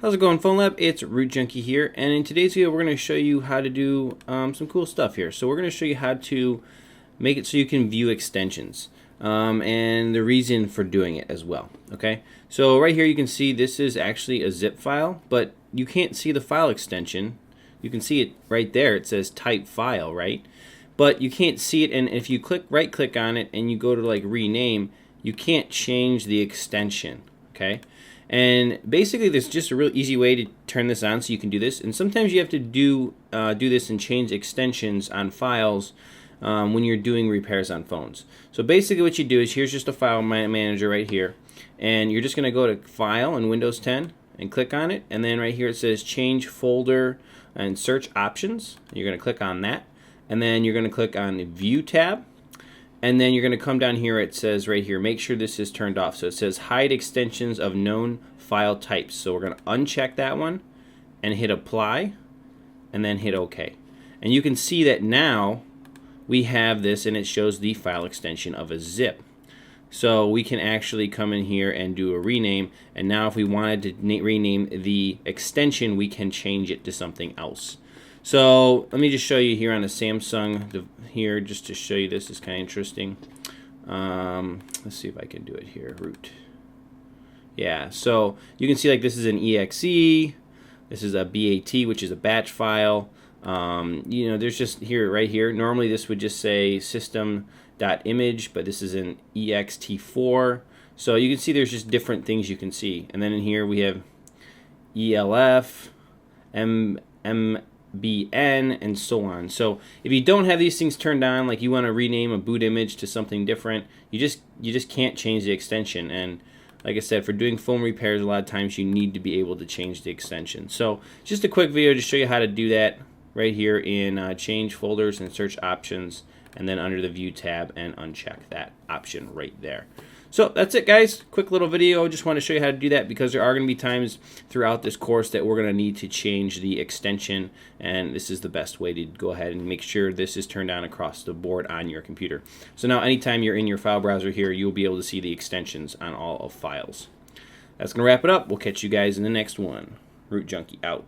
How's it going, PhonLab? It's Root Junkie here, and in today's video we're going to show you how to do some cool stuff here. So we're going to show you how to make it so you can view extensions and the reason for doing it as well. Okay, so right here you can see this is actually a zip file, but you can't see the file extension. You can see it right there. It says type file, right? But you can't see it, and if you right click on it and you go to like rename, you can't change the extension. Okay. And basically, there's just a real easy way to turn this on so you can do this. And sometimes you have to do this and change extensions on files when you're doing repairs on phones. So basically what you do is, here's just a file manager right here. And you're just going to go to File in Windows 10 and click on it. And then right here it says Change Folder and Search Options. You're going to click on that. And then you're going to click on the View tab. And then you're going to come down here, it says right here, make sure this is turned off. So it says hide extensions of known file types. So we're going to uncheck that one and hit apply and then hit OK. And you can see that now we have this and it shows the file extension of a zip. So we can actually come in here and do a rename. And now if we wanted to rename the extension, we can change it to something else. So let me just show you here on a Samsung here, just to show you this is kind of interesting. Let's see if I can do it here. Root. Yeah, so you can see like this is an exe. This is a BAT, which is a batch file. You know, there's just here, right here. Normally this would just say system.image, but this is an ext4. So you can see there's just different things you can see. And then in here we have ELF, BN, and so on. So if you don't have these things turned on, like you want to rename a boot image to something different, you just can't change the extension. And like I said, for doing phone repairs, a lot of times you need to be able to change the extension. So just a quick video to show you how to do that right here in Change Folders and Search Options, and then under the View tab, and uncheck that option right there. So that's it, guys. Quick little video. Just want to show you how to do that, because there are going to be times throughout this course that we're going to need to change the extension, and this is the best way to go ahead and make sure this is turned on across the board on your computer. So now anytime you're in your file browser here, you'll be able to see the extensions on all of files. That's going to wrap it up. We'll catch you guys in the next one. Root Junkie out.